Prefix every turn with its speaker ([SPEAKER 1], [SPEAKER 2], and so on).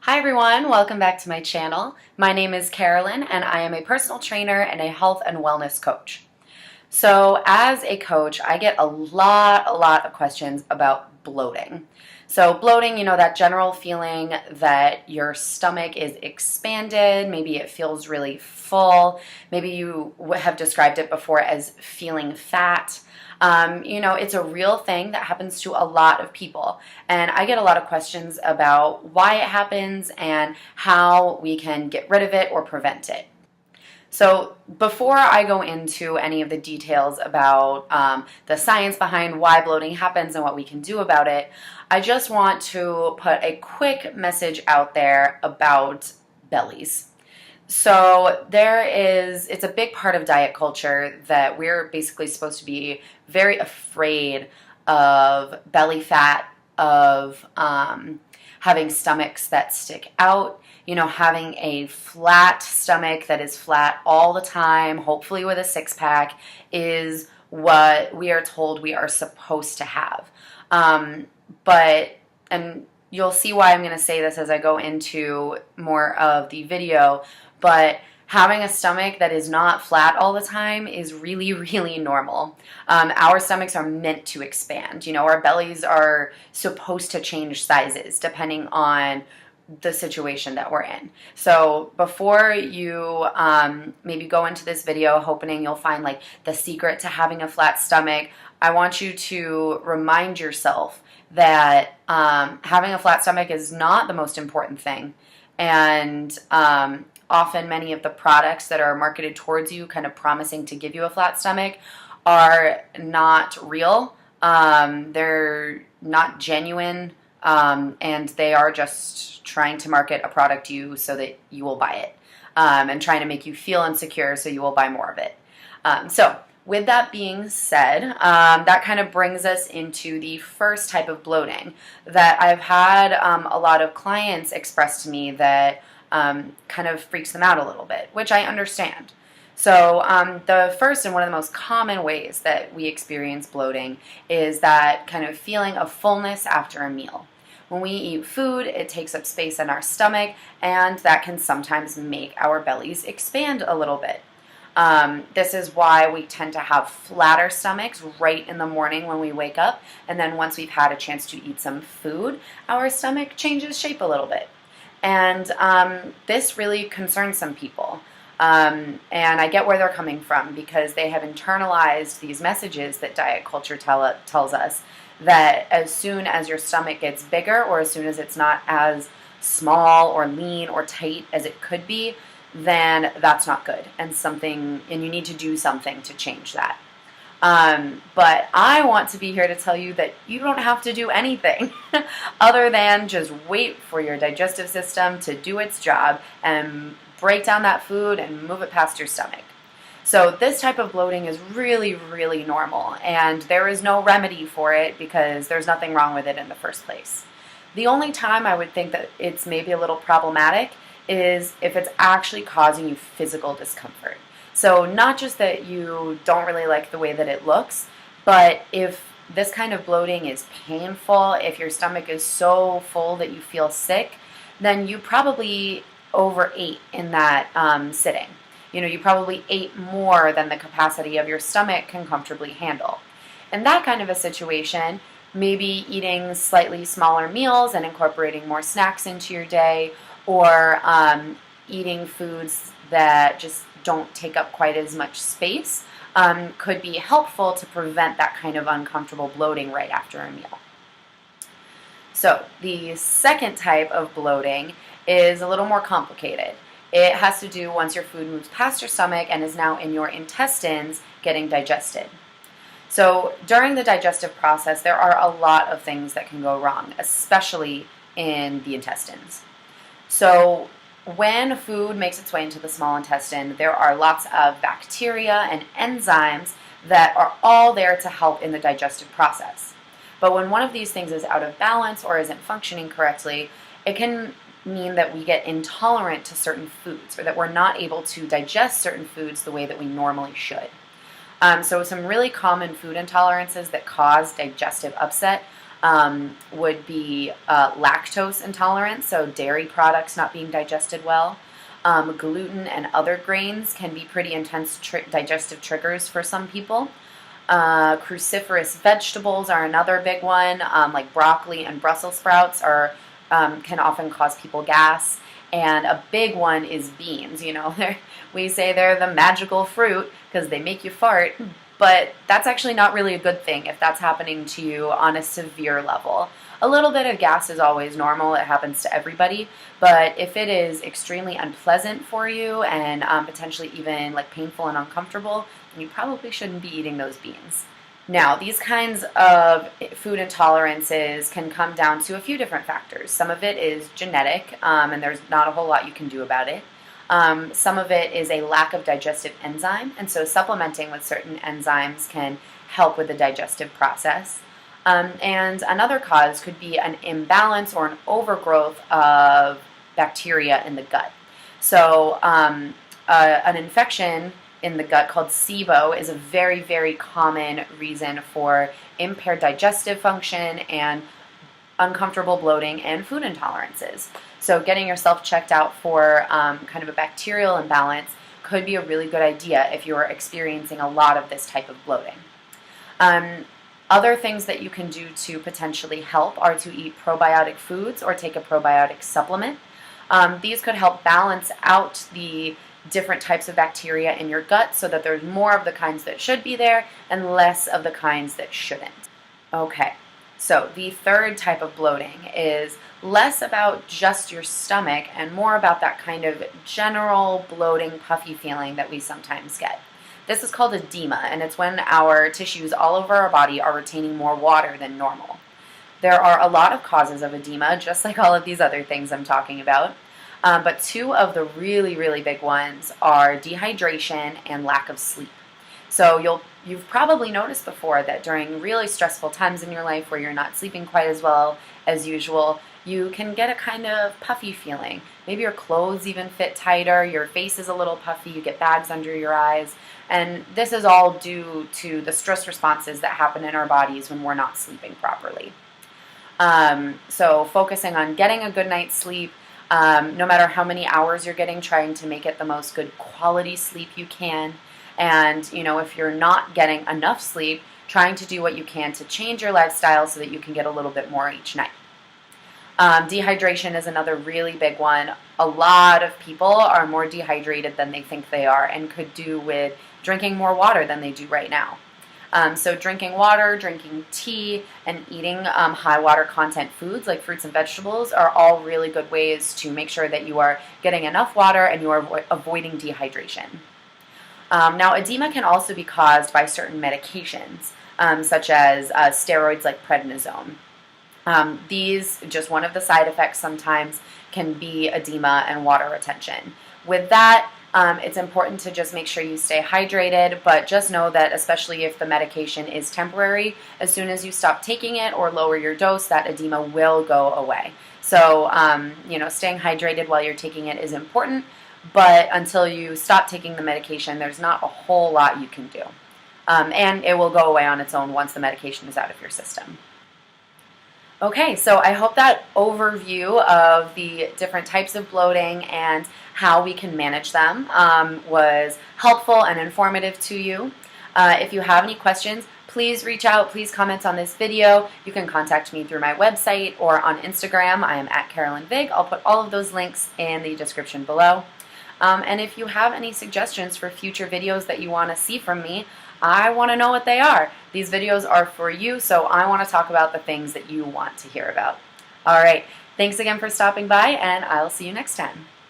[SPEAKER 1] Hi everyone, welcome back to my channel. My name is Carolyn and I am a personal trainer and a health and wellness coach. So as a coach, I get a lot of questions about bloating. So bloating, that general feeling that your stomach is expanded, maybe it feels really full, maybe you have described it before as feeling fat. It's a real thing that happens to a lot of people. And I get a lot of questions about why it happens and how we can get rid of it or prevent it. So before I go into any of the details about the science behind why bloating happens and what we can do about it, I just want to put a quick message out there about bellies. So it's a big part of diet culture that we're basically supposed to be very afraid of belly fat, of having stomachs that stick out, having a flat stomach that is flat all the time, hopefully with a six-pack, is what we are told we are supposed to have. And you'll see why I'm going to say this as I go into more of the video, but having a stomach that is not flat all the time is really, really normal. Our stomachs are meant to expand. Our bellies are supposed to change sizes depending on the situation that we're in. So before you maybe go into this video hoping you'll find like the secret to having a flat stomach, I want you to remind yourself that having a flat stomach is not the most important thing. And often many of the products that are marketed towards you kind of promising to give you a flat stomach are not real. They're not genuine, and they are just trying to market a product to you so that you will buy it, and trying to make you feel insecure so you will buy more of it. So with that being said, that kind of brings us into the first type of bloating that I've had a lot of clients express to me that kind of freaks them out a little bit, which I understand. So the first and one of the most common ways that we experience bloating is that kind of feeling of fullness after a meal. When we eat food, it takes up space in our stomach, and that can sometimes make our bellies expand a little bit. This is why we tend to have flatter stomachs right in the morning when we wake up, and then once we've had a chance to eat some food, our stomach changes shape a little bit. And this really concerns some people. And I get where they're coming from because they have internalized these messages that diet culture tells us that as soon as your stomach gets bigger or as soon as it's not as small or lean or tight as it could be, then that's not good and you need to do something to change that. But I want to be here to tell you that you don't have to do anything other than just wait for your digestive system to do its job and break down that food and move it past your stomach. So this type of bloating is really, really normal, and there is no remedy for it because there's nothing wrong with it in the first place. The only time I would think that it's maybe a little problematic is if it's actually causing you physical discomfort. So not just that you don't really like the way that it looks, but if this kind of bloating is painful, if your stomach is so full that you feel sick, then you probably overate in that sitting. You probably ate more than the capacity of your stomach can comfortably handle. In that kind of a situation, maybe eating slightly smaller meals and incorporating more snacks into your day, or eating foods that just don't take up quite as much space could be helpful to prevent that kind of uncomfortable bloating right after a meal. So the second type of bloating is a little more complicated. It has to do once your food moves past your stomach and is now in your intestines getting digested. So during the digestive process, there are a lot of things that can go wrong, especially in the intestines. So when food makes its way into the small intestine, there are lots of bacteria and enzymes that are all there to help in the digestive process. But when one of these things is out of balance or isn't functioning correctly, it can mean that we get intolerant to certain foods or that we're not able to digest certain foods the way that we normally should. So some really common food intolerances that cause digestive upset would be lactose intolerance, so dairy products not being digested well. Gluten and other grains can be pretty intense digestive triggers for some people. Cruciferous vegetables are another big one, like broccoli and Brussels sprouts can often cause people gas. And a big one is beans. You know, we say they're the magical fruit because they make you fart, but that's actually not really a good thing if that's happening to you on a severe level. A little bit of gas is always normal. It happens to everybody. But if it is extremely unpleasant for you and potentially even like painful and uncomfortable, then you probably shouldn't be eating those beans. Now, these kinds of food intolerances can come down to a few different factors. Some of it is genetic, and there's not a whole lot you can do about it. Some of it is a lack of digestive enzyme, and so supplementing with certain enzymes can help with the digestive process. And another cause could be an imbalance or an overgrowth of bacteria in the gut. So an infection in the gut called SIBO is a very, very common reason for impaired digestive function and uncomfortable bloating and food intolerances. So getting yourself checked out for kind of a bacterial imbalance could be a really good idea if you're experiencing a lot of this type of bloating. Other things that you can do to potentially help are to eat probiotic foods or take a probiotic supplement. These could help balance out the different types of bacteria in your gut so that there's more of the kinds that should be there and less of the kinds that shouldn't. Okay, so the third type of bloating is less about just your stomach and more about that kind of general bloating, puffy feeling that we sometimes get. This is called edema, and it's when our tissues all over our body are retaining more water than normal. There are a lot of causes of edema, just like all of these other things I'm talking about. But two of the really, really big ones are dehydration and lack of sleep. So you've probably noticed before that during really stressful times in your life where you're not sleeping quite as well as usual, you can get a kind of puffy feeling. Maybe your clothes even fit tighter, your face is a little puffy, you get bags under your eyes. And this is all due to the stress responses that happen in our bodies when we're not sleeping properly. So focusing on getting a good night's sleep, no matter how many hours you're getting, trying to make it the most good quality sleep you can. And, you know, if you're not getting enough sleep, trying to do what you can to change your lifestyle so that you can get a little bit more each night. Dehydration is another really big one. A lot of people are more dehydrated than they think they are and could do with drinking more water than they do right now. So drinking water, drinking tea, and eating high water content foods like fruits and vegetables are all really good ways to make sure that you are getting enough water and you are avoiding dehydration. Now, edema can also be caused by certain medications, such as steroids like prednisone. These, just one of the side effects sometimes, can be edema and water retention. With that, it's important to just make sure you stay hydrated, but just know that especially if the medication is temporary, as soon as you stop taking it or lower your dose, that edema will go away. So, staying hydrated while you're taking it is important, but until you stop taking the medication, there's not a whole lot you can do. And it will go away on its own once the medication is out of your system. Okay, so I hope that overview of the different types of bloating and how we can manage them was helpful and informative to you. If you have any questions, please reach out, please comment on this video. You can contact me through my website or on Instagram. I am at Carolyn Vig. I'll put all of those links in the description below. And if you have any suggestions for future videos that you want to see from me, I want to know what they are. These videos are for you, so I want to talk about the things that you want to hear about. All right, thanks again for stopping by, and I'll see you next time.